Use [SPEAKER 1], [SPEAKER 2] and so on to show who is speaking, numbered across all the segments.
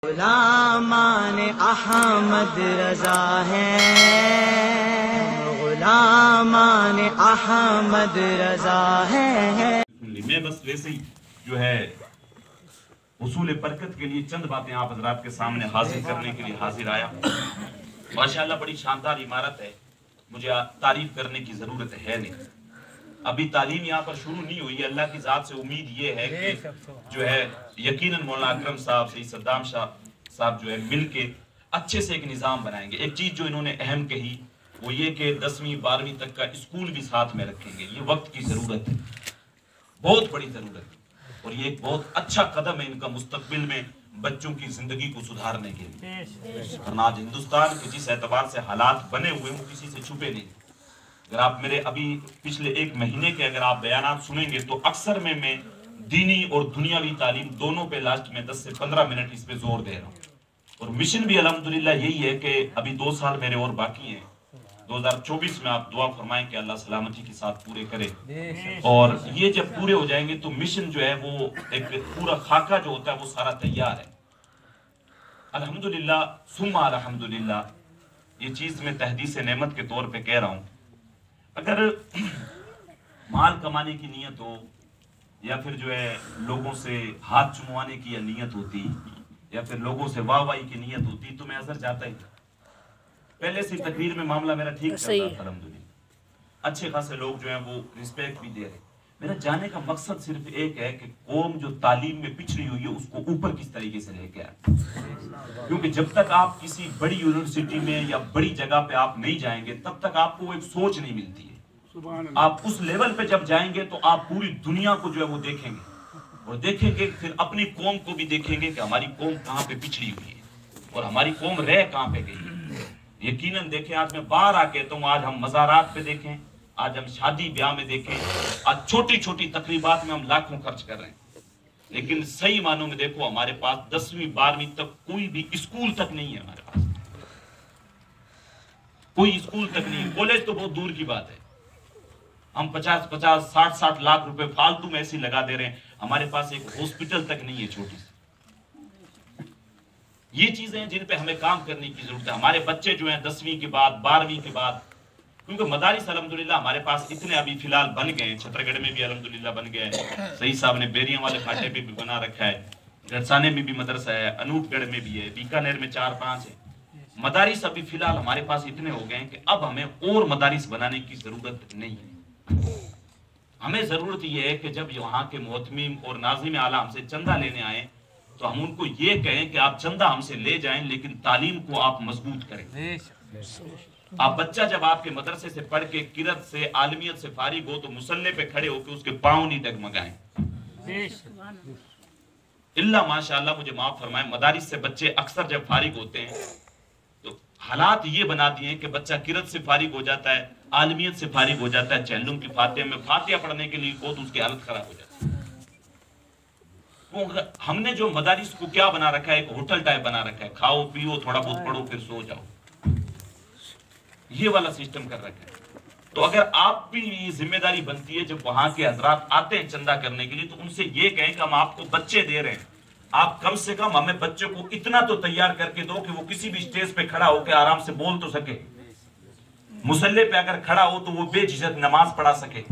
[SPEAKER 1] غلامان احمد رضا ہیں، غلامان احمد رضا ہیں۔
[SPEAKER 2] میں بس ویسے ہی جو ہے حصول برکت کے لیے چند باتیں آپ حضرات کے سامنے حاضر کرنے کے لیے حاضر آیا۔ ماشاءاللہ بڑی شاندار عمارت ہے، مجھے تعریف کرنے کی ضرورت ہے نہیں۔ ابھی تعلیم یہاں پر شروع نہیں ہوئی ہے۔ اللہ کی ذات سے امید یہ ہے کہ جو ہے یقیناً مولانا اکرم صاحب، سید صدام شاہ صاحب جو ہے مل کے اچھے سے ایک نظام بنائیں گے۔ ایک چیز جو انہوں نے اہم کہی وہ یہ کہ 10ویں 12ویں تک کا اسکول بھی ساتھ میں رکھیں گے۔ یہ وقت کی ضرورت ہے، بہت بڑی ضرورت ہے، اور یہ ایک بہت اچھا قدم ہے ان کا مستقبل میں بچوں کی زندگی کو سدھارنے کے لیے۔ ورنہ آج ہندوستان کے جس اعتبار سے حالات بنے ہوئے وہ کسی سے چھپے نہیں۔ اگر آپ میرے ابھی پچھلے ایک مہینے کے اگر آپ بیانات سنیں گے تو اکثر میں دینی اور دنیاوی تعلیم دونوں پہ لاسٹ میں 10 سے 15 منٹ اس پہ زور دے رہا ہوں۔ اور مشن بھی الحمدللہ یہی ہے کہ ابھی 2 سال میرے اور باقی ہیں۔ 2024 میں آپ دعا فرمائیں کہ اللہ سلامتی کے ساتھ پورے کرے، اور یہ جب پورے ہو جائیں گے تو مشن جو ہے وہ ایک پورا خاکہ جو ہوتا ہے وہ سارا تیار ہے الحمدللہ ثم الحمدللہ۔ یہ چیز میں تحدیث نعمت کے طور پہ کہہ رہا ہوں، اگر مال کمانے کی نیت ہو یا پھر جو ہے لوگوں سے ہاتھ چموانے کی نیت ہوتی یا پھر لوگوں سے واہ واہی کی نیت ہوتی تو میں اثر جاتا ہی تھا۔ پہلے سے تقریر میں معاملہ میرا ٹھیک چل رہا تھا الحمدللہ، اچھے خاصے لوگ جو ہیں وہ رسپیکٹ بھی دے رہے۔ میرا جانے کا مقصد صرف ایک ہے کہ قوم جو تعلیم میں پچھڑی ہوئی ہے اس کو اوپر کس طریقے سے لے کے آئے، کیونکہ جب تک آپ کسی بڑی یونیورسٹی میں یا بڑی جگہ پہ آپ نہیں جائیں گے تب تک آپ کو ایک سوچ نہیں ملتی ہے۔ آپ اس لیول پہ جب جائیں گے تو آپ پوری دنیا کو جو ہے وہ دیکھیں گے، اور دیکھیں گے پھر اپنی قوم کو بھی دیکھیں گے کہ ہماری قوم کہاں پہ پچھڑی ہوئی ہے اور ہماری قوم رہ کہاں پہ گئی ہے۔ یقیناً دیکھیں، آج میں بار آ کہتا ہوں، آج ہم مزارات پہ دیکھیں، آج ہم شادی بیاہ میں دیکھیں، آج چھوٹی چھوٹی تقریبات میں ہم لاکھوں خرچ کر رہے ہیں، لیکن صحیح معنوں میں دیکھو ہمارے پاس 10ویں 12ویں تک کوئی بھی اسکول تک نہیں ہے۔ ہمارے پاس کوئی اسکول تک نہیں ہے، کالج تو بہت دور کی بات ہے۔ ہم 50 60 لاکھ روپے فالتو میں ایسے لگا دے رہے ہیں، ہمارے پاس ایک ہاسپٹل تک نہیں ہے چھوٹی سی۔ یہ چیزیں ہیں جن پہ ہمیں کام کرنے کی ضرورت ہے۔ ہمارے بچے جو ہیں 10ویں کے بعد 12ویں کے بعد، کیونکہ مدارس الحمدللہ ہمارے پاس اتنے ابھی فی الحال بن گئے ہیں، چھتر گڑھ میں بھی الحمدللہ بن گئے ہیں، سعید صاحب نے بیریاں والے کھاٹے پہ بھی بنا رکھا ہے، گھرسانے میں بھی مدرسہ ہے، انوپ گڑھ میں بھی ہے، بیکانیر میں 4-5 ہے۔ مدارس ابھی فی الحال ہمارے پاس اتنے ہو گئے ہیں کہ اب ہمیں اور مدارس بنانے کی ضرورت نہیں ہے۔ ہمیں ضرورت یہ ہے کہ جب یہاں کے محتمم اور ناظم اعلیٰ ہم سے چندہ لینے آئیں تو ہم ان کو یہ کہیں کہ آپ چندہ ہم سے لے جائیں لیکن تعلیم کو آپ مضبوط کریں۔ آپ بچہ جب آپ کے مدرسے سے پڑھ کے قرت سے عالمیت سے فارغ ہو تو مصلے پہ کھڑے ہو کے اس کے پاؤں نہیں ڈگمگائیں۔ اللہ ماشاءاللہ مجھے معاف فرمائے، مدارس سے بچے اکثر جب فارغ ہوتے ہیں تو حالات یہ بنا دیے ہیں کہ بچہ قرت سے فارغ ہو جاتا ہے، عالمیت سے فارغ ہو جاتا ہے، چہلم کی فاتحہ میں فاتحہ پڑھنے کے لیے کو تو اس کی حالت خراب ہو جاتی ہے۔ ہم نے جو مدارس کو کیا بنا رکھا ہے، ایک ہوٹل ٹائپ بنا رکھا ہے، کھاؤ پیو تھوڑا بہت پڑھو پھر سو جاؤ، یہ والا سسٹم کر رکھا ہے۔ تو اگر آپ بھی یہ ذمہ داری بنتی ہے جب وہاں کے حضرات آتے ہیں چندہ کرنے کے لیے تو ان سے یہ کہیں کہ ہم آپ کو بچے دے رہے ہیں، آپ کم سے کم ہمیں بچے کو اتنا تو تیار کر کے دو کہ وہ کسی بھی سٹیج پہ کھڑا ہو کے آرام سے بول تو سکے، مصلے پہ اگر کھڑا ہو تو وہ بے جھجک نماز پڑھا سکے،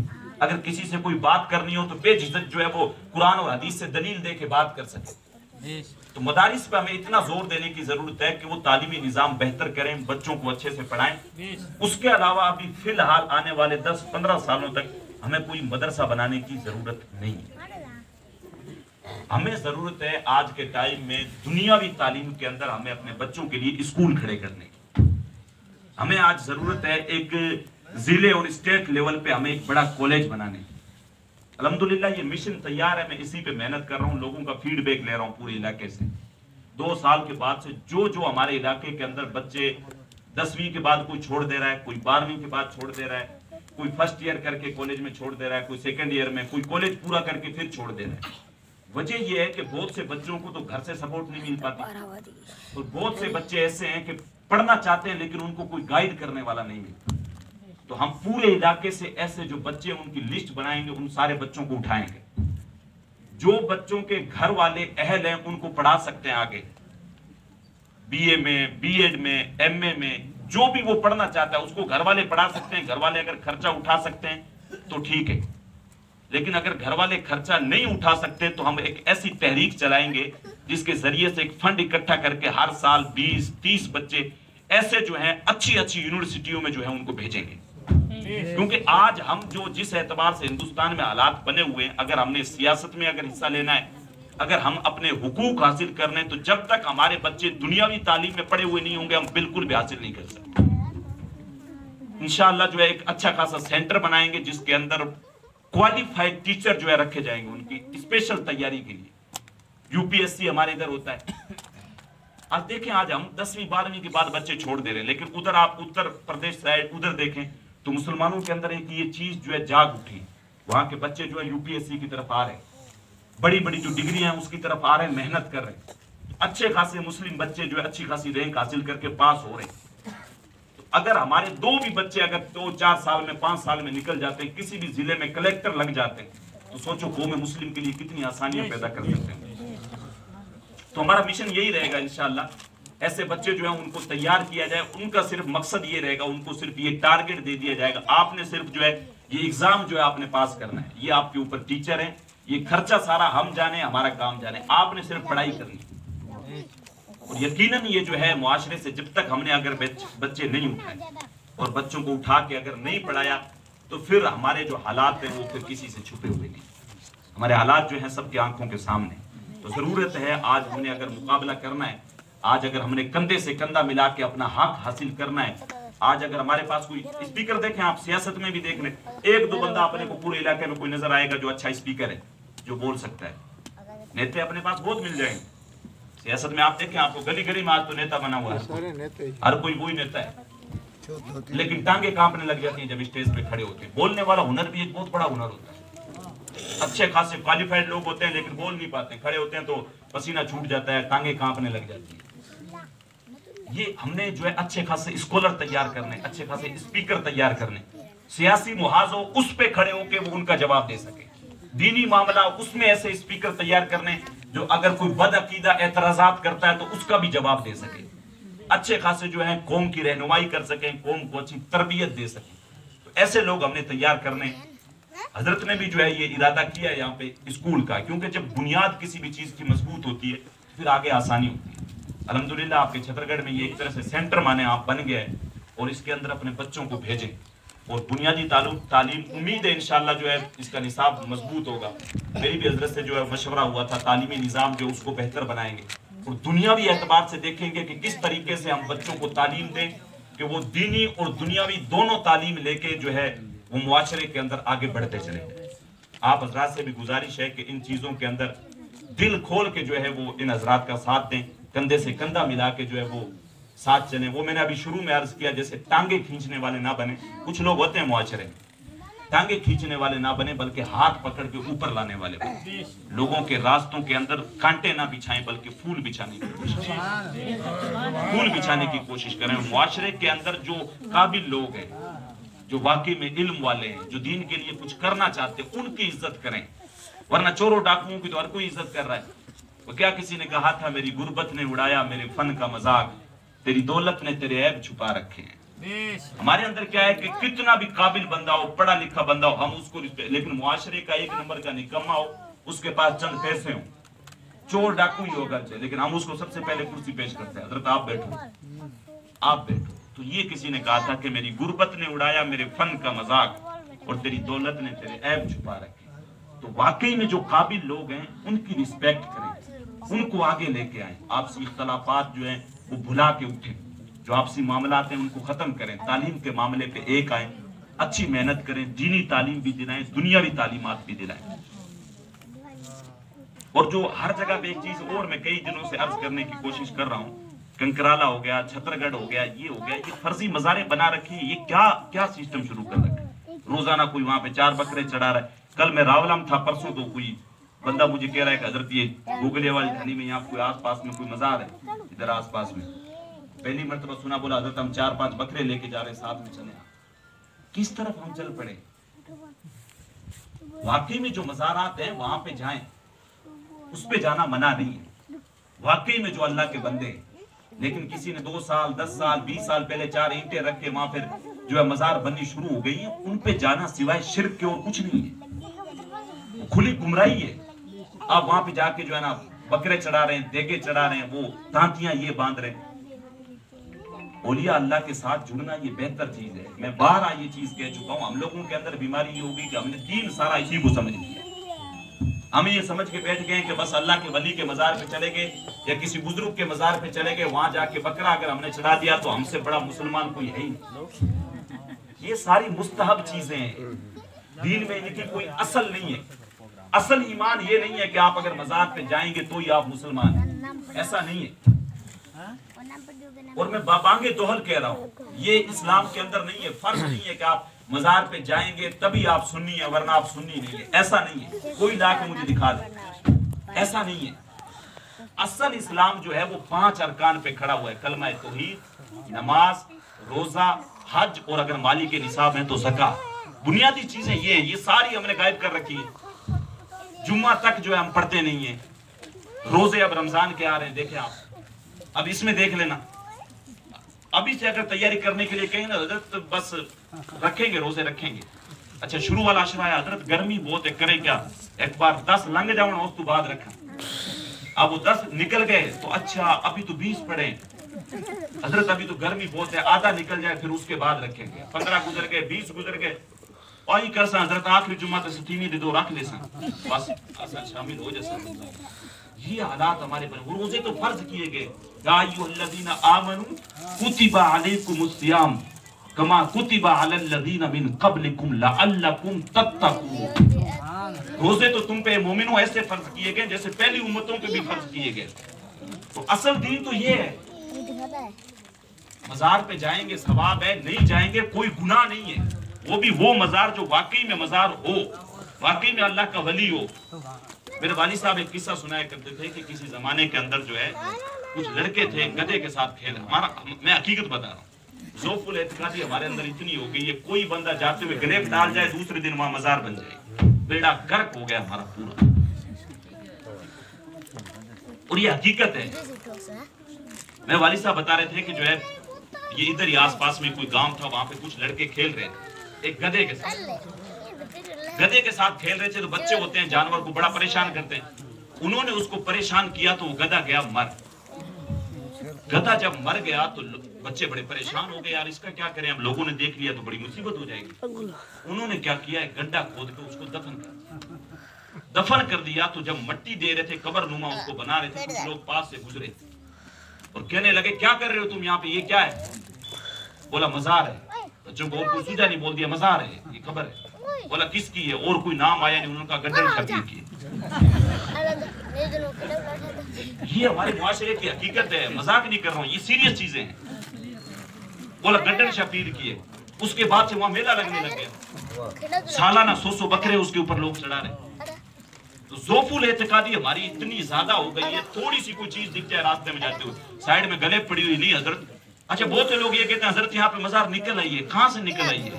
[SPEAKER 2] اگر کسی سے کوئی بات کرنی ہو تو بے جھجک جو ہے وہ قرآن اور حدیث سے دلیل دے کے بات کر سکے۔ تو مدارس پہ ہمیں اتنا زور دینے کی ضرورت ہے کہ وہ تعلیمی نظام بہتر کریں، بچوں کو اچھے سے پڑھائیں۔ اس کے علاوہ ابھی فی الحال آنے والے 10-15 سالوں تک ہمیں کوئی مدرسہ بنانے کی ضرورت نہیں ہے۔ ہمیں ضرورت ہے آج کے ٹائم میں دنیاوی تعلیم کے اندر ہمیں اپنے بچوں کے لیے اسکول کھڑے کرنے کی۔ ہمیں آج ضرورت ہے ایک ضلع اور اسٹیٹ لیول پہ ہمیں ایک بڑا کالج بنانے کی۔ الحمدللہ یہ مشن تیار ہے، میں اسی پہ محنت کر رہا ہوں، لوگوں کا فیڈ بیک لے رہا ہوں پورے علاقے سے۔ 2 سال کے بعد سے جو ہمارے علاقے کے اندر بچے 10ویں کے بعد کوئی چھوڑ دے رہا ہے، کوئی 12ویں کے بعد چھوڑ دے رہا ہے، کوئی فرسٹ ایئر کر کے کالج میں چھوڑ دے رہا ہے، کوئی سیکنڈ ایئر میں، کوئی کالج پورا کر کے پھر چھوڑ دے رہا ہے۔ وجہ یہ ہے کہ بہت سے بچوں کو تو گھر سے سپورٹ نہیں مل پاتی، اور بہت سے بچے ایسے ہیں کہ پڑھنا چاہتے ہیں لیکن ان کو کوئی گائیڈ کرنے والا نہیں ملتا۔ تو ہم پورے علاقے سے ایسے جو بچے ان کی لسٹ بنائیں گے، ان سارے بچوں کو اٹھائیں گے۔ جو بچوں کے گھر والے اہل ہیں ان کو پڑھا سکتے ہیں آگے، BA में, B.Ed में, MA में, जो भी वो पढ़ना चाहता है उसको घर वाले पढ़ा सकते हैं। घर वाले अगर खर्चा उठा सकते हैं तो ठीक है, लेकिन अगर घर वाले खर्चा नहीं उठा सकते तो हम एक ऐसी तहरीक चलाएंगे जिसके जरिए से एक फंड इकट्ठा करके हर साल 20-30 बच्चे ऐसे जो हैं अच्छी अच्छी यूनिवर्सिटियों में जो है उनको भेजेंगे। क्योंकि आज हम जो जिस एतबार से हिंदुस्तान में हालात बने हुए हैं, अगर हमने सियासत में अगर हिस्सा लेना है, अगर हम अपने हुकूक हासिल करने, तो जब तक हमारे बच्चे दुनियावी तालीम में पड़े हुए नहीं होंगे हम बिल्कुल भी हासिल नहीं कर सकते। इंशाअल्लाह जो है एक अच्छा खासा सेंटर बनाएंगे जिसके अंदर क्वालिफाइड टीचर जो है रखे जाएंगे उनकी स्पेशल तैयारी के लिए। UPSC हमारे इधर होता है। आज देखें, आज हम 10वीं 12वीं के बाद बच्चे छोड़ दे रहे हैं, लेकिन उधर आप उत्तर प्रदेश साइड उधर देखें तो मुसलमानों के अंदर एक ये चीज जो है जाग उठी। वहां के बच्चे जो है UPSC की तरफ आ रहे हैं, बड़ी बड़ी जो डिग्री हैं उसकी तरफ आ रहे हैं, मेहनत कर रहे हैं। अच्छे खासे मुस्लिम बच्चे जो है अच्छी खासी रैंक हासिल करके पास हो रहे हैं। तो अगर हमारे 2 भी बच्चे अगर 2-4 साल में 5 साल में निकल जाते हैं, किसी भी जिले में कलेक्टर लग जाते हैं, तो सोचो कौम मुस्लिम के लिए कितनी आसानियां पैदा कर सकते हैं। तो हमारा मिशन यही रहेगा इंशाअल्लाह, ऐसे बच्चे जो है उनको तैयार किया जाए। उनका सिर्फ मकसद ये रहेगा, उनको सिर्फ ये टारगेट दे दिया जाएगा, आपने सिर्फ जो है ये एग्जाम जो है आपने पास करना है, ये आपके ऊपर टीचर है, ये खर्चा सारा हम जाने, हमारा काम जाने, आपने सिर्फ पढ़ाई करनी। और यकीनन ये जो है मुआशरे से जब तक हमने अगर बच्चे नहीं उठाए और बच्चों को उठा के अगर नहीं पढ़ाया, तो फिर हमारे जो हालात हैं वो फिर किसी से छुपे हुए नहीं, हमारे हालात जो है सबकी आंखों के सामने। तो जरूरत है आज हमने अगर मुकाबला करना है, आज अगर हमने कंधे से कंधा मिला के अपना हक हासिल करना है, आज अगर हमारे पास कोई स्पीकर देखें, आप सियासत में भी देख लें, 1-2 बंदा अपने को पूरे इलाके में कोई नजर आएगा जो अच्छा स्पीकर है, जो बोल सकता है। नेता अपने पास बहुत मिल जाएंगे सियासत में। आप देखें, आपको गली गली में आज तो नेता बना हुआ है, हर कोई वही नेता है, लेकिन टांगे कांपने लग जाती हैं जब स्टेज पे खड़े होते हैं। बोलने वाला हुनर भी एक बहुत बड़ा हुनर होता है। अच्छे खासे क्वालिफाइड लोग होते हैं लेकिन बोल नहीं पाते, खड़े होते हैं तो पसीना छूट जाता है, टांगे कांपने लग जाती है। ये हमने जो है अच्छे खासे स्कॉलर तैयार करने, अच्छे खासे स्पीकर तैयार करने, सियासी मुहाज हो उस पे खड़े होके वो उनका जवाब दे सके, दीनी मामला उसमें ऐसे स्पीकर तैयार करने जो अगर कोई बदअकीदा एतराजात करता है तो उसका भी जवाब दे सके, अच्छे खासे जो है कौम की रहनुमाई कर सके, कौम को अच्छी तरबियत दे सके। तो ऐसे लोग हमने तैयार करने। हजरत ने भी जो है ये इरादा किया है यहाँ पे स्कूल का, क्योंकि जब बुनियाद किसी भी चीज की मजबूत होती है फिर आगे आसानी होती है। अल्हम्दुलिल्लाह आपके छतरगढ़ में ये एक तरह से सेंटर माने आप बन गए और इसके अंदर अपने बच्चों को भेजें और बुनियादी तालीम उम्मीद है इंशाअल्लाह जो है इसका निसाब मजबूत होगा। मेरी भी हजरत से जो है मशवरा हुआ था, तालीमी निज़ाम जो उसको बेहतर बनाएंगे और दुनियावी एतबार से देखेंगे कि किस तरीके से हम बच्चों को तालीम दें कि वो दीनी और दुनियावी दोनों तालीम लेके जो है वो मुआशरे के अंदर आगे बढ़ते चले। आप हजरात से भी गुजारिश है कि इन चीज़ों के अंदर दिल खोल के जो है वो इन हजरात का साथ दें, कंधे से कंधा मिला के जो है वो साथ चलें। वो मैंने अभी शुरू में अर्ज किया, जैसे टांगे खींचने वाले ना बने, कुछ लोग होते हैं मुआशरे में टांगे खींचने वाले ना बने बल्कि हाथ पकड़ के ऊपर लाने वाले बने, लोगों के रास्तों के अंदर कांटे ना बिछाएं बल्कि फूल बिछाने की कोशिश करें, फूल बिछाने की कोशिश करें। मुआशरे के अंदर जो काबिल लोग हैं, जो वाकई में इल्म वाले हैं, जो दीन के लिए कुछ करना चाहते हैं, उनकी इज्जत करें, वरना चोरों डाकुओं की तो हर कोई इज्जत कर रहा है। तो क्या किसी ने कहा था, मेरी गुर्बत ने उड़ाया मेरे फन का मजाक, तेरी दौलत ने तेरे ऐब छुपा रखे हैं। हमारे अंदर क्या है कि कितना भी काबिल बंदा हो, पढ़ा लिखा बंदा हो, हम उसको, लेकिन मुआशरे का एक नंबर का निकम्मा हो, उसके पास चंद पैसे हो, चोर डाकू ही होगा, लेकिन हम उसको सबसे पहले कुर्सी पेश करते हैं, हजरत आप बैठो, आप बैठो। तो ये किसी ने कहा था कि मेरी गुर्बत ने उड़ाया मेरे फन का मजाक और तेरी दौलत ने तेरे ऐब छुपा रखे। तो वाकई में जो काबिल लोग हैं उनकी रिस्पेक्ट करें, उनको आगे लेके आए, आपसी इख्तलाफात जो है वो भुला के उठे, जो आपसी मामलात हैं उनको खत्म करें, तालीम के मामले पे एक आए, अच्छी मेहनत करें, दीनी तालीम भी दिलाएं, दुनियावी तालीमात भी दिलाएं। और जो हर जगह पे एक चीज और मैं कई दिनों से अर्ज करने की कोशिश कर रहा हूँ, कंकराला हो गया, छतरगढ़ हो गया, ये हो गया, ये फर्जी मज़ारे बना रखी है, ये क्या सिस्टम शुरू कर रखा है। रोजाना कोई वहां पे 4 बकरे चढ़ा रहा है। कल मैं रावलम था, परसों तो कोई बंदा मुझे कह रहा है कि हजरत ये गोगले वाली थानी में यहाँ कोई आसपास में कोई मजार है, इधर आसपास में पहली मरतबा सुना, बोला हजरत हम 4-5 बकरे लेके जा रहे हैं, साथ में चले। किस तरफ हम चल पड़े। वाकई में जो मज़ारात हैं वहां पे जाएं, उस पे जाना मना नहीं है। वाकई में जो अल्लाह के बंदे لیکن کسی نے 2 سال 10 سال 20 سال پہلے 4 اینٹیں رکھ کے وہاں پھر جو ہے مزار بننی شروع ہو گئی ہے، ان پہ جانا سوائے شرک کے اور کچھ نہیں ہے، کھلی گمراہی ہے۔ آپ وہاں پہ جا کے جو ہے نا بکرے چڑھا رہے ہیں، دیگے چڑھا رہے ہیں، وہ تانتیاں یہ باندھ رہے ہیں۔ اولیاء اللہ کے ساتھ جڑنا یہ بہتر چیز ہے۔ میں بارہا یہ چیز کہہ چکا ہوں، ہم لوگوں کے اندر بیماری یہ ہوگی کہ ہم نے دین سارا اسی کو سمجھ لیا، ہمیں یہ سمجھ کے بیٹھ گئے کہ بس اللہ کے ولی کے مزار پہ چلے گئے یا کسی بزرگ کے مزار پہ چلے گئے، وہاں جا کے بکرا اگر ہم نے چڑھا دیا تو ہم سے بڑا مسلمان کوئی ہے ہی نہیں۔ یہ ساری مستحب چیزیں ہیں، دین میں ان کی کوئی اصل نہیں ہے۔ اصل ایمان یہ نہیں ہے کہ آپ اگر مزار پہ جائیں گے تو ہی آپ مسلمان ہیں، ایسا نہیں ہے۔ اور میں بابانگے دوہل کہہ رہا ہوں، یہ اسلام کے اندر نہیں ہے، فرض نہیں ہے کہ آپ مزار پہ جائیں گے تبھی آپ سنی ہیں ورنہ آپ سنی نہیں ہے، ایسا نہیں ہے۔ کوئی لا کے مجھے دکھا دے، ایسا نہیں ہے۔ اصل اسلام جو ہے وہ 5 ارکان پہ کھڑا ہوا ہے، کلمہ توحید، نماز، روزہ، حج، اور اگر مالی کے نصاب ہیں تو زکوٰۃ۔ بنیادی چیزیں یہ ہیں، یہ ساری ہم نے غائب کر رکھی ہے۔ جمعہ تک جو ہے ہم پڑھتے نہیں ہیں، روزے اب رمضان کے آ رہے ہیں، دیکھیں آپ اب اس میں دیکھ لینا، ابھی سے اگر تیاری کرنے کے لیے کہیں نا حضرت بس رکھیں گے، روزے رکھیں گے، اچھا شروع والا عشرہ ہے حضرت گرمی بہت ہے، کریں کیا، ایک بار 10 لنگ جاؤں اس تو بعد رکھا، اب وہ 10 نکل گئے تو اچھا ابھی تو 20 پڑھیں حضرت، ابھی تو گرمی بہت ہے، آدھا نکل جائے پھر اس کے بعد رکھیں گے، 15 گزر گئے، 20 گزر گئے، اور ہی کرسا حضرت آخری جمعہ تے ستینی دے دو رکھ لے سا، بس اصل شامل ہو جیسا۔ یہ حالات ہمارے بنے، وہ روزے تو فرض کیے گئے، یا ایھا الذین آمنوا کتب علیکم الصیام کما کتب علی الذین من قبلکم لعلکم تتقون۔ روزے تو تم پہ مومنوں ایسے فرض کیے گئے جیسے پہلی امتوں پہ بھی فرض کیے گئے۔ تو اصل دین تو یہ ہے، مزار پہ جائیں گے ثواب ہے، نہیں جائیں گے کوئی گناہ نہیں ہے، وہ بھی وہ مزار جو واقعی میں مزار ہو، واقعی میں اللہ کا ولی ہو۔ میرے والد صاحب ایک قصہ سنایا کرتے تھے کہ کسی زمانے کے اندر جو ہے کچھ لڑکے تھے گدھے کے ساتھ کھیل، میں حقیقت بتا رہا ہوں، ذوق الاعتقادی ہمارے اندر اتنی ہو گئی ہے، کوئی بندہ جاتے ہوئے گریب ڈال جائے دوسرے دن وہاں مزار بن جائے، بیڑا گرک ہو گیا ہمارا پورا۔ اور یہ حقیقت ہے، میں والد صاحب بتا رہے تھے کہ جو ہے یہ ادھر ہی آس پاس میں کوئی گاؤں تھا، وہاں پہ کچھ لڑکے کھیل رہے تھے ایک گدھے کے ساتھ کھیل رہے تھے، تو بچے ہوتے ہیں جانور کو بڑا پریشان کرتے ہیں، انہوں نے اس کو پریشان کیا تو وہ گدھا گیا مر۔ گدھا جب مر گیا تو بچے بڑے پریشان ہو گئے، یار اس کا کیا کریں، ہم لوگوں نے دیکھ لیا تو بڑی مصیبت ہو جائے گی۔ انہوں نے کیا کیا، ایک گڈھا کھود کے اس کو دفن کر دیا۔ تو جب مٹی دے رہے تھے، قبر نما اس کو بنا رہے تھے، کچھ لوگ پاس سے گزرے اور کہنے لگے کیا کر رہے ہو تم یہاں پہ، یہ کیا ہے؟ بولا مزار ہے۔ بچوں کو اور کوئی سوجا نہیں، بول دیا مزار ہے، یہ قبر ہے۔ بولا کس کی ہے، اور کوئی نام آیا نہیں، انہوں کا گڈھے شبیر کی۔ یہ ہمارے معاشرے کی حقیقت ہے، مذاق نہیں کر رہا ہوں، یہ سیریس چیزیں ہیں۔ بولا گڈھے شبیر کی ہے۔ اس کے بعد سے وہاں میلہ لگنے لگ گیا، سالانہ 100 بکرے اس کے اوپر لوگ چڑھا رہے۔ تو ذوق الاعتقادی ہماری اتنی زیادہ ہو گئی ہے، تھوڑی سی کوئی چیز دکھ جائے راستے میں جاتے ہوئے، سائیڈ میں گلے پڑی ہوئی نہیں حضرت۔ اچھا بہت سے لوگ یہ کہتے ہیں حضرت یہاں پہ مزار نکل آئی ہے، کہاں سے نکل آئی ہے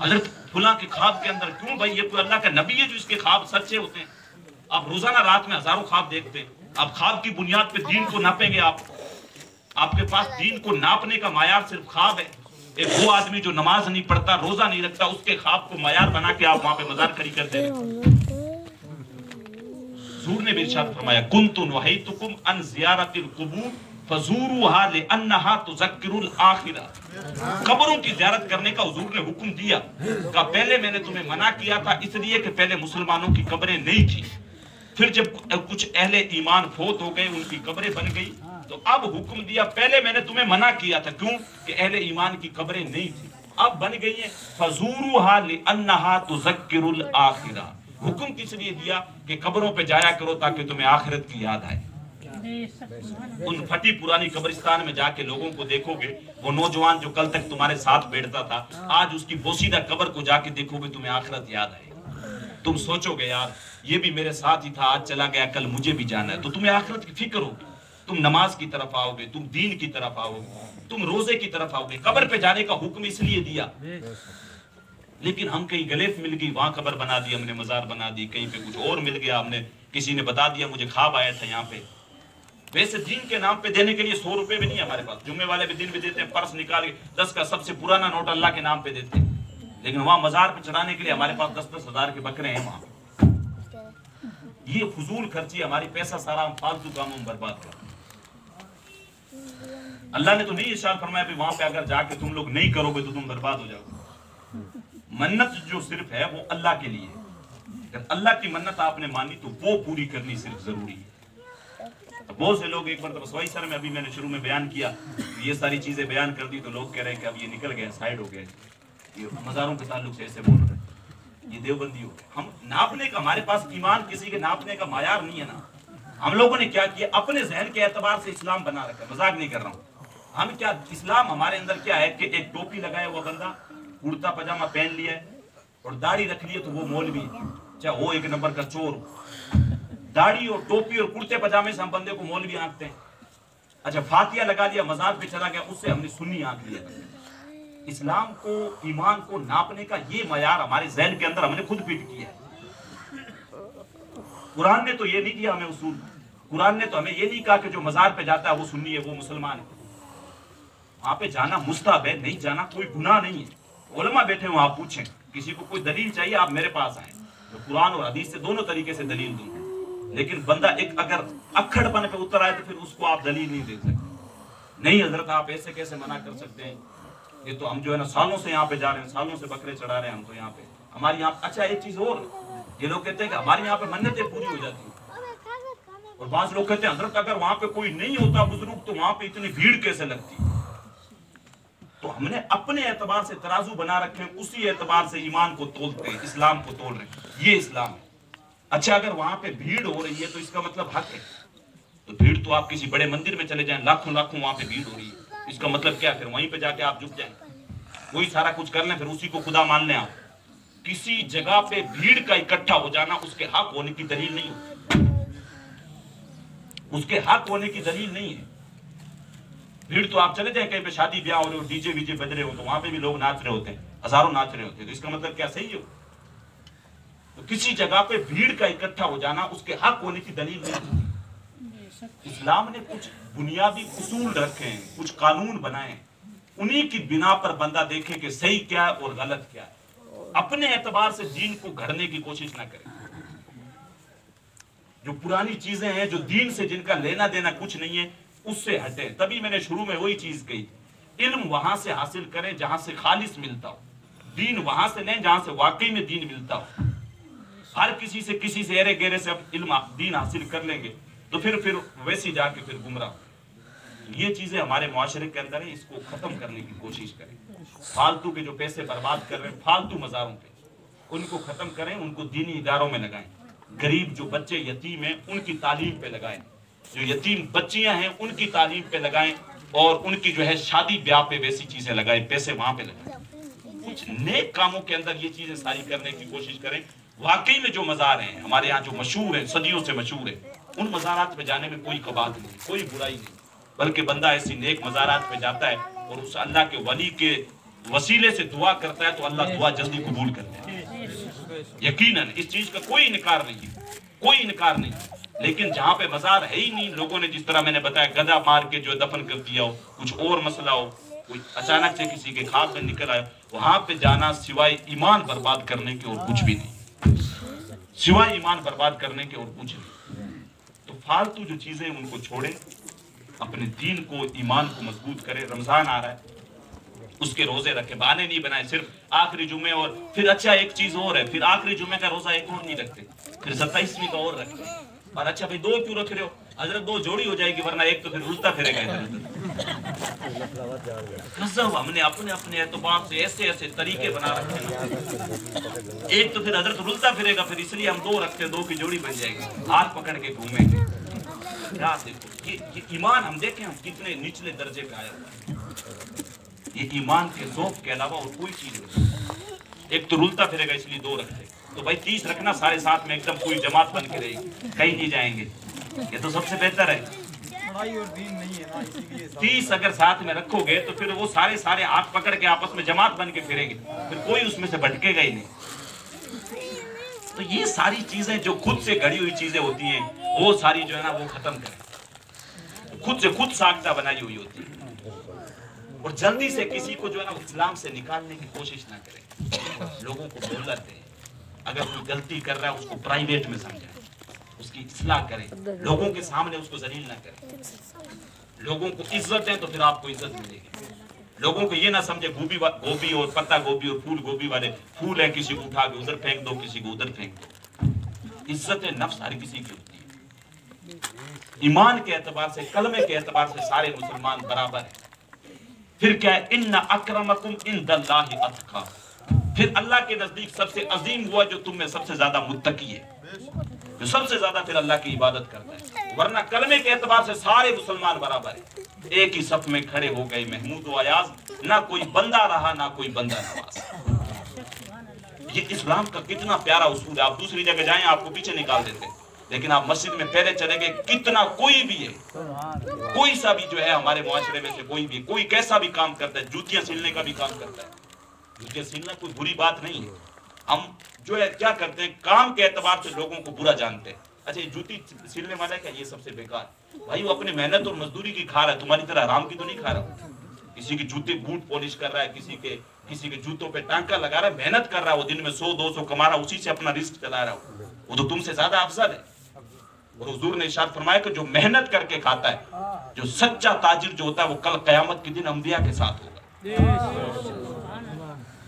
[SPEAKER 2] حضرت؟ فلاں کے خواب کے اندر کیوں بھائی، یہ کوئی اللہ کا نبی ہے جو اس کے خواب سچے ہوتے ہیں؟ آپ روزانہ رات میں ہزاروں خواب دیکھتے ہیں، آپ خواب کی بنیاد پہ دین کو ناپیں گے؟ آپ کے پاس دین کو ناپنے کا معیار صرف خواب ہے؟ ایک وہ آدمی جو نماز نہیں پڑھتا، روزہ نہیں رکھتا، اس کے خواب کو معیار بنا کے آپ وہاں پہ مزار کھڑی کر دیں۔ حضور نے بھی ارشاد فرمایا کنت نہیتکم عن زیارت القبور فزوروها لانها تذکر الاخرہ۔ قبروں کی زیارت کرنے کا حضور نے حکم دیا، کہا پہلے میں نے تمہیں منع کیا تھا اس لیے کہ پہلے مسلمانوں کی قبریں نہیں تھی، پھر جب کچھ اہل ایمان فوت ہو گئے، ان کی قبریں بن گئی، تو اب حکم دیا پہلے میں نے تمہیں منع کیا تھا، کیوں کہ اہل ایمان کی قبریں نہیں تھی، اب بن گئی ہیں، فزوروها لانها تذکر الاخرہ۔ حکم کس لیے دیا کہ قبروں پہ جایا کرو تاکہ تمہیں آخرت کی یاد آئے۔ ان پھٹی پرانی قبرستان میں جا کے لوگوں کو دیکھو گے، وہ نوجوان جو کل تک تمہارے ساتھ بیٹھتا تھا، آج اس کی بوسیدہ قبر کو جا کے دیکھو گے، تمہیں آخرت یاد آئے۔ تم سوچو گے یار یہ بھی میرے ساتھ ہی تھا، آج چلا گیا، کل مجھے بھی جانا ہے، تو تمہیں آخرت کی فکر ہوگی، تم نماز کی طرف آؤ گے، تم دین کی طرف آؤ گے، تم روزے کی طرف آؤ گے۔ قبر پہ جانے کا حکم اس لیے دیا، لیکن ہم کہیں گلیف مل گئی، وہاں قبر بنا دی، ہم نے مزار بنا دی، کہیں پہ کچھ اور مل گیا، ہم نے کسی نے بتا دیا مجھے خواب آیا تھا یہاں پہ، वैसे दीन के नाम पे देने के लिए 100 रुपए भी नहीं है हमारे पास। जुम्मे वाले भी दिन भी देते हैं, पर्स निकाल के 10 का सबसे पुराना नोट अल्लाह के नाम पे देते हैं। लेकिन वहां मजार पे चढ़ाने के लिए हमारे पास 10-10 हजार के बकरे हैं वहां। ये फजूल खर्ची, हमारी पैसा सारा हम फालतू कामों में बर्बाद कर। अल्लाह ने तो नहीं इरशाद फरमाया भी वहां पे अगर जाके तुम लोग नहीं करोगे तो तुम बर्बाद हो जाओगे। मन्नत जो सिर्फ है वो अल्लाह के लिए है। अगर अल्लाह की मन्नत आपने मानी तो वो पूरी करनी सिर्फ जरूरी है। तो बहुत से लोग एक बार तो बसवाई सर में अभी मैंने शुरू में बयान किया, ये सारी चीजें बयान कर दी तो लोग कह रहे हैं कि अब ये निकल गए, साइड हो गए, ये मजारों के ताल्लुक से ऐसे बोल रहे हैं, ये देवबंदी हो गए। हम नापने का, हमारे पास ईमान किसी के नापने का मायार नहीं है ना। हम लोगों ने क्या किया, अपने जहन के एतबार से इस्लाम बना रखा है। मजाक नहीं कर रहा हूँ। हम क्या, इस्लाम हमारे अंदर क्या है कि एक टोपी लगाया हुआ बंदा, कुर्ता पजामा पहन लिया है और दाढ़ी रख ली है तो वो मौलवी है, चाहे वो एक नंबर का चोर हो। दाढ़ी और टोपी और कुर्ते पजामे से हम बंदे को मौलवी आंकते हैं। अच्छा, फातिया लगा दिया, मजार पे चला गया, उससे हमने सुन्नी आंक लिया। इस्लाम को, ईमान को नापने का ये मयार हमारे जहन के अंदर हमने खुद फिट किया है। कुरान ने तो ये नहीं किया हमें उसूल। कुरान ने तो हमें ये नहीं कहा कि जो मजार पे जाता है वो सुन्नी है, वो मुसलमान है। वहां पे जाना मुस्तहब है, नहीं जाना कोई गुनाह नहीं है। उलमा बैठे हो, आप पूछें, किसी को कोई दलील चाहिए आप मेरे पास आए, तो कुरान और हदीस से दोनों तरीके से दलील दूंगा। लेकिन बंदा एक अगर अक्खड़पन पे उतर आए तो फिर उसको आप दलील नहीं दे सकते। नहीं हजरत आप ऐसे कैसे मना कर सकते हैं, ये तो हम जो है ना सालों से यहाँ पे जा रहे हैं, सालों से बकरे चढ़ा रहे हैं हम तो यहाँ पे, हमारे यहाँ। अच्छा, एक चीज और, ये लोग कहते हैं कि हमारे यहाँ पे मन्नतें पूरी हो जाती है, और बात लोग कहते हैं हजरत अगर वहां पे कोई नहीं होता बुजुर्ग तो वहां पे इतनी भीड़ कैसे लगती। तो हमने अपने एतबार से तराजू बना रखे हैं, उसी एतबार से ईमान को तोलते हैं, इस्लाम को तोल रहे हैं, ये इस्लाम है। अच्छा, अगर वहां पे भीड़ हो रही है तो इसका मतलब हक है। तो भीड़ तो आप किसी बड़े मंदिर में चले जाएं, लाखों लाखों वहां पे भीड़ हो रही है, इसका मतलब क्या, फिर वहीं पे जाके आप झुक जाएं, वही सारा कुछ कर लें, फिर उसी को खुदा मान लें आप। किसी जगह पे भीड़ का इकट्ठा हो जाना उसके हक होने की दलील नहीं होती, उसके हक होने की दलील नहीं है। भीड़ तो आप चले जाए कहीं पे शादी ब्याह हो रहे हो, डीजे वीजे बज रहे हो, तो वहां पे भी लोग नाच रहे होते हैं, हजारों नाच रहे होते हैं, तो इसका मतलब क्या सही हो। तो किसी जगह पे भीड़ का इकट्ठा हो जाना उसके हक होने की दलील नहीं। इस्लाम ने कुछ बुनियादी उसूल रखे हैं, कुछ कानून बनाए हैं, उन्हीं की बिना पर बंदा देखे कि सही क्या है और गलत क्या है। अपने एतबार से दीन को घड़ने की कोशिश ना करें। जो पुरानी चीजें हैं, जो दीन से जिनका लेना देना कुछ नहीं है, उससे हटे। तभी मैंने शुरू में वही चीज कही, इल्म वहां से हासिल करें जहां से खालिस मिलता हो, दीन वहां से लें जहां से वाकई में दीन मिलता हो। हर किसी से एरे गेरे से अब इल्म दीन हासिल कर लेंगे तो फिर वैसे जाके फिर गुमराह। ये चीजें हमारे मुआशरे के अंदर है, इसको खत्म करने की कोशिश करें। फालतू के जो पैसे बर्बाद कर रहे हैं फालतू मजारों पे, उनको खत्म करें, उनको दीनी इदारों में लगाएं। गरीब जो बच्चे यतीम हैं उनकी तालीम पे लगाएं, जो यतीम बच्चियां हैं उनकी तालीम पे लगाएं, और उनकी जो है शादी ब्याह पे वैसी चीजें लगाएं, पैसे वहां पे लगाएं। कुछ नेक कामों के अंदर ये चीजें सारी करने की कोशिश करें। वाकई में जो मजार हैं हमारे यहाँ जो मशहूर है, सदियों से मशहूर है, उन मजारात पे जाने में कोई कबात नहीं, कोई बुराई नहीं, बल्कि बंदा ऐसी नेक मजारात पे जाता है और उस अल्लाह के वली के वसीले से दुआ करता है तो अल्लाह दुआ जल्दी कबूल करता है। यकीनन इस चीज का कोई इनकार नहीं है, कोई इनकार नहीं। लेकिन जहाँ पे मजार है ही नहीं, लोगों ने जिस तरह मैंने बताया गदा मार के जो दफन कर दिया हो, कुछ और मसला हो, कोई अचानक से किसी के खाब में निकल आया, वहां पे जाना सिवाय ईमान बर्बाद करने के और कुछ भी नहीं, सिवाय ईमान बर्बाद करने के और कुछ नहीं। तो फालतू जो चीजें उनको छोड़ें, अपने दीन को, ईमान को मजबूत करें। रमजान आ रहा है, उसके रोजे रखे, बहाने नहीं बनाए सिर्फ आखिरी जुमे। और फिर अच्छा एक चीज और है, फिर आखिरी जुमे का रोजा एक और नहीं रखते, फिर 27वीं का और रखते। और अच्छा भाई 2 क्यों रख रहे हो, हजरत 2 जोड़ी हो जाएगी, वरना एक तो फिर उल्टा फिरेगा इधर उधर। हमने अपने अपने एतबार से ऐसे ऐसे तरीके बना रखे हैं, एक तो फिर हजरत उल्टा फिरेगा, फिर इसलिए हम 2 रखते हैं, 2 की जोड़ी बन जाएगी, हाथ पकड़ के घूमेंगे। क्या देखो ये ईमान, हम देखें हम कितने निचले दर्जे पे आया हुआ है। ये ईमान के ज़ौक़ के अलावा और कोई चीज नहीं। एक तो रुलता फिरेगा इसलिए 2 रखते, तो भाई 30 रखना, सारे साथ में एकदम पूरी जमात बन के रहेगी, कहीं नहीं जाएंगे, ये तो सबसे बेहतर है।
[SPEAKER 3] पढ़ाई और दीन नहीं है ना, इसीलिए
[SPEAKER 2] 30 अगर साथ में रखोगे तो फिर वो सारे हाथ पकड़ के आपस में जमात बन के फिरेंगे, फिर कोई उसमें से भटकेगा ही नहीं। तो ये सारी चीजें जो खुद से घड़ी हुई चीजें होती हैं, वो सारी जो है ना वो खत्म करें। खुद से खुद साख्ता बनाई हुई होती है। और जल्दी से किसी को जो है ना इस्लाम से निकालने की कोशिश ना करें। लोगों को मोहलत दें, अगर कोई गलती कर रहा है उसको प्राइवेट में समझाएं, उसकी इस्लाह करें, लोगों के सामने उसको जलील ना करें। लोगों को इज्जत दें तो फिर आपको इज्जत मिलेगी। लोगों को ये ना समझे गोभी और पत्ता गोभी और फूल गोभी वाले फूल है, किसी को उठा के उधर फेंक दो, किसी को उधर फेंक दो। इज्जत नफ्स हर किसी की होती है। ईमान के एतबार से, कलमे के एतबार से सारे मुसलमान बराबर हैं। फिर क्या है, इन्ना अक्रमकुम इंदल्लाहि अत्का, फिर अल्लाह के नजदीक सबसे अजीम हुआ जो तुम में सबसे ज्यादा मुत्तकी है, जो सबसे ज्यादा फिर अल्लाह की इबादत करता है। वरना कलमे के एतबार से सारे मुसलमान बराबर है। एक ही सफ में खड़े हो गए महमूद व अयाज, ना कोई बंदा रहा ना कोई बंदा नवाज। ये इस्लाम का कितना प्यारा उसूल है। आप दूसरी जगह जाएं आपको पीछे निकाल देते, लेकिन आप मस्जिद में पहले चले गए, कितना कोई भी है, कोई सा भी जो है हमारे मुआशरे में से कोई भी, कोई कैसा भी काम करता है, जूतियां सिलने का भी काम करता है। जूतियां सिलना कोई बुरी बात नहीं है। हम जो है क्या करते हैं, काम के एतबार से लोगों को बुरा जानते हैं। अच्छा, ये जूती सिलने वाला क्या, ये सबसे बेकार भाई, वो अपनी मेहनत और मजदूरी की खा रहा है, तुम्हारी तरह आराम की तो नहीं खा रहा। किसी की जूते बूट पॉलिश कर रहा है, किसी के जूतों पे टांका लगा रहा है, मेहनत कर रहा है, वो दिन में 100-200 कमा रहा है, उसी से अपना रिस्क चला रहा है, वो तो तुमसे ज्यादा अफजल है। और हुजूर ने इरशाद फरमाया कि जो मेहनत करके खाता है, जो सच्चा ताजिर जो होता है, वो कल कयामत के दिन अंबिया के साथ होगा।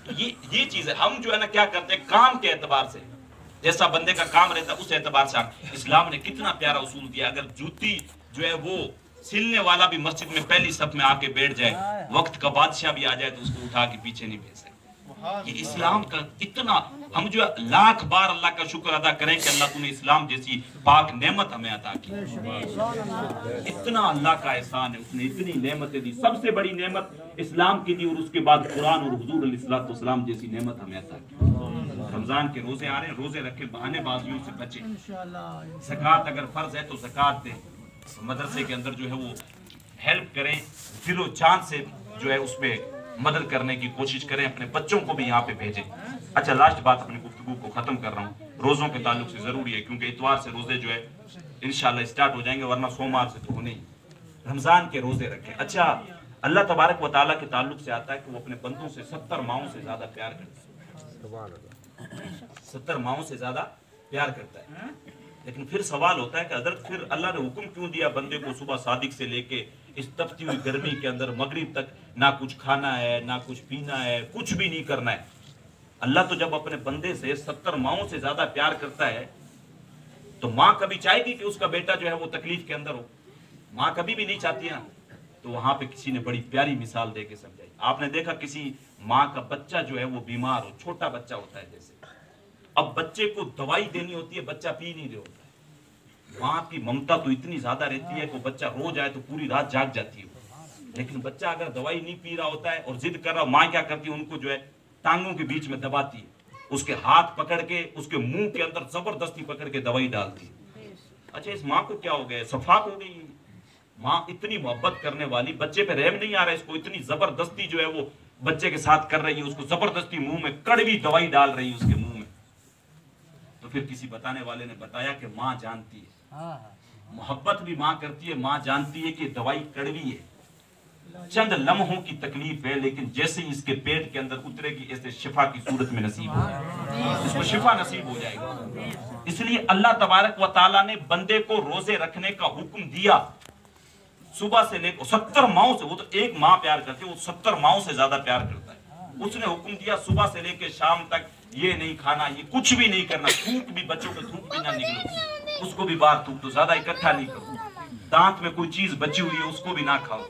[SPEAKER 2] तो ये चीज है। हम जो है ना क्या करते हैं, काम के एतबार से, जैसा बंदे का काम रहता है उस एतबार से। इस्लाम ने कितना प्यारा उसूल दिया। अगर जूती जो है वो सिलने वाला भी मस्जिद में पहली सफ में आके बैठ जाए, वक्त का बादशाह भी आ जाए तो उसको उठा के पीछे नहीं भेज सकते। ये इस्लाम का इतना, हम जो लाख बार अल्लाह का शुक्र अदा करें कि अल्लाह तूने इस्लाम जैसी पाक नेमत हमें अता की। इतना अल्लाह का एहसान है, उसने इतनी नेमतें दी। सबसे बड़ी नेमत इस्लाम की दी, और उसके बाद कुरान और हुजूर अलैहिस्सलाम जैसी नेमत हमें अता की। रमजान के रोजे आ रहे हैं, रोजे रखे, बहानेबाजियों से बचे। ज़कात अगर फर्ज है तो ज़कात दें, मदरसे के अंदर जो है वो हेल्प करें, दिलो जान से जो है उसमें मदद करने की कोशिश करें, अपने बच्चों को भी यहाँ पे भेजें। अच्छा, लास्ट बात अपनी गुफ्तगू को खत्म कर रहा हूँ, रोजों के ताल्लुक से जरूरी है, क्योंकि इतवार से रोजे जो है इंशाल्लाह स्टार्ट हो जाएंगे, वरना सोमवार से तो होने ही। रमजान के रोजे रखें। अच्छा, अल्लाह तबारक व तआला के ताल्लुक से आता है कि वो अपने बंदों से 70 माओं से ज्यादा प्यार करता है। 70 माओं से ज्यादा प्यार करता है। लेकिन फिर सवाल होता है कि हज़रत फिर अल्लाह ने हुक्म क्यों दिया बंदे को सुबह सादिक से लेके इस तपती हुई गर्मी के अंदर मगरिब तक ना कुछ खाना है, ना कुछ पीना है, कुछ भी नहीं करना है। अल्लाह तो जब अपने बंदे से 70 माओं से ज्यादा प्यार करता है, तो माँ कभी चाहेगी कि उसका बेटा जो है वो तकलीफ के अंदर हो? माँ कभी भी नहीं चाहती है ना। तो वहां पे किसी ने बड़ी प्यारी मिसाल दे के समझाई। आपने देखा किसी माँ का बच्चा जो है वो बीमार हो, छोटा बच्चा होता है जैसे, अब बच्चे को दवाई देनी होती है, बच्चा पी नहीं रहा होता है। माँ की ममता तो इतनी ज्यादा रहती है कि बच्चा रो जाए तो पूरी रात जाग जाती है। लेकिन बच्चा अगर दवाई नहीं पी रहा होता है और जिद कर रहा, माँ क्या करती है, उनको जो है टांगों के बीच में दबाती है, उसके हाथ पकड़ के उसके मुंह के अंदर जबरदस्ती पकड़ के दवाई डालती है। अच्छा, इस माँ को क्या हो गया, सफाक हो गई। माँ इतनी मोहब्बत करने वाली, बच्चे पे रहम नहीं आ रहा है, इसको इतनी जबरदस्ती जो है वो बच्चे के साथ कर रही है, उसको जबरदस्ती मुंह में कड़वी दवाई डाल रही है उसके मुंह में। तो फिर किसी बताने वाले ने बताया कि माँ जानती है, मोहब्बत भी माँ करती है, माँ जानती है कि दवाई कड़वी है, चंद लम्हों की तकलीफ है, लेकिन जैसे ही इसके पेट के अंदर उतरेगी ऐसे शिफा की सूरत में नसीब हो जाएगी, इसको शिफा नसीब हो जाएगा। इसलिए अल्लाह तबारक व तआला ने बंदे को रोजे रखने का हुक्म दिया, सुबह से लेकर 70 माओं से। वो तो एक माँ प्यार करती है, वो 70 माओं से ज्यादा प्यार करता है। उसने हुक्म दिया सुबह से लेकर शाम तक ये नहीं खाना, ये कुछ भी नहीं करना, थूक भी, बच्चों को थूक भी ना निकलो, उसको भी बाहर थूक दो, ज्यादा इकट्ठा नहीं करो, दांत में कोई चीज बची हुई है उसको भी ना खाओ।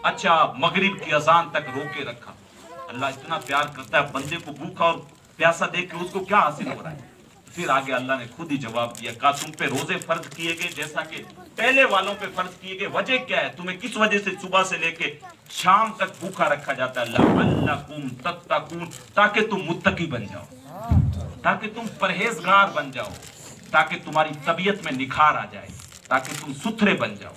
[SPEAKER 2] अच्छा, मगरिब की अजान तक रोके रखा। अल्लाह इतना प्यार करता है बंदे को, भूखा और प्यासा देख के उसको क्या हासिल हो रहा है। फिर आगे अल्लाह ने खुद ही जवाब दिया, कहा तुम पे रोजे फर्ज किए गए जैसा कि पहले वालों पे फर्ज किए गए। वजह क्या है, तुम्हें किस वजह से सुबह से लेके शाम तक भूखा रखा जाता है? लअल्लकुम तत्तकून, ताकि तुम मुत्तकी बन जाओ, ताकि तुम परहेजगार बन जाओ, ताकि तुम्हारी तबीयत में निखार आ जाए, ताकि तुम सुथरे बन जाओ।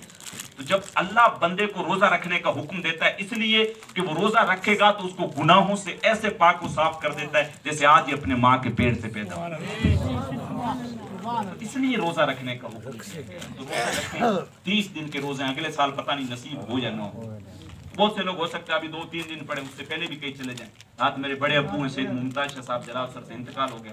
[SPEAKER 2] तो जब अल्लाह बंदे को रोजा रखने का हुक्म देता है, इसलिए कि वो रोजा रखेगा तो उसको गुनाहों से ऐसे पाक व साफ कर देता है जैसे आज ही अपने माँ के पेट से पैदा हुआ। تو اس لیے روزہ رکھنے کا حکم دیا گیا ہے۔ تو روزہ رکھیں، 30 دن کے روزے ہیں، اگلے سال پتہ نہیں نصیب ہو یا نہ ہو۔ بہت سے لوگ ہو سکتا ہے ابھی 2-3 دن پڑے، اس سے پہلے بھی کہیں چلے جائیں۔ آج میرے بڑے ابو ہیں سید ممتاز شاہ صاحب جلال سر سے انتقال ہو گیا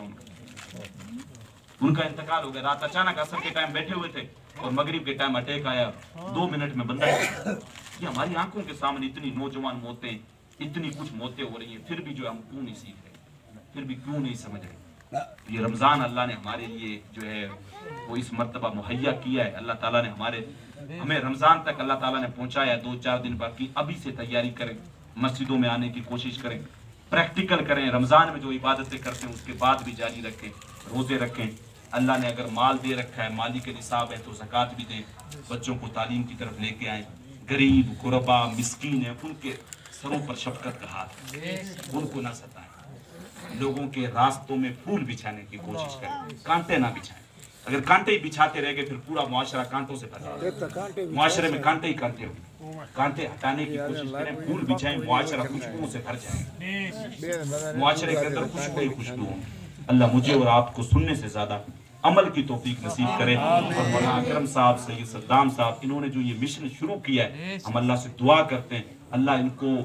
[SPEAKER 2] ان کا انتقال ہو گیا۔ رات اچانک عصر کے ٹائم بیٹھے ہوئے تھے اور مغرب کے ٹائم اٹیک آیا، 2 منٹ میں بندہ یہ ہماری آنکھوں کے سامنے اتنی نوجوان موتیں، اتنی کچھ موتیں ہو رہی ہیں، پھر بھی جو ہم کیوں نہیں سیکھ رہے، پھر بھی کیوں نہیں سمجھ رہے۔ یہ رمضان اللہ نے ہمارے لیے جو ہے وہ اس مرتبہ مہیا کیا ہے۔ اللہ تعالیٰ نے ہمیں رمضان تک اللہ تعالیٰ نے پہنچایا، 2-4 دن باقی، ابھی سے تیاری کریں، مسجدوں میں آنے کی کوشش کریں، پریکٹیکل کریں، رمضان میں جو عبادتیں کرتے ہیں اس کے بعد بھی جاری رکھیں، روزے رکھیں۔ اللہ نے اگر مال دے رکھا ہے، مالی کے نصاب ہے تو زکوٰۃ بھی دیں، بچوں کو تعلیم کی طرف لے کے آئیں، غریب غربا مسکین ہیں ان کے سروں پر شفقت کا ہاتھ، ان کو نہ ستائیں، لوگوں کے راستوں میں پھول بچھانے کی کوشش کریں، کانٹے نہ بچھائیں۔ اگر کانٹے ہی بچھاتے رہ گئے پھر پورا معاشرہ کانٹوں سے بھر جائے، معاشرے میں کانٹے ہی کانٹے ہوں، کانٹے ہٹانے کی کوشش کریں، پھول بچھائیں، معاشرہ خوشبوؤں سے بھر جائے، معاشرے کے اندر خوشبو ہی خوشبو ہوں۔ اللہ مجھے اور آپ کو سننے سے زیادہ عمل کی توفیق نصیب کرے۔ اور مولانا اکرم صاحب، سید صدام صاحب، انہوں نے جو یہ مشن شروع کیا ہے، ہم اللہ سے دعا کرتے ہیں اللہ ان کو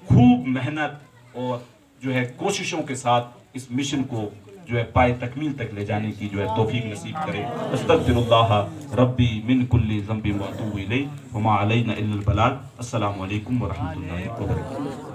[SPEAKER 2] خوب محنت اور جو ہے کوششوں کے ساتھ اس مشن کو جو ہے پائے تکمیل تک لے جانے کی جو ہے توفیق نصیب کرے۔ استغفر اللہ ربی من کل ذنب واتوب الیہ وما علینا الا البلاغ۔ السلام علیکم ورحمۃ اللہ وبرکاتہ۔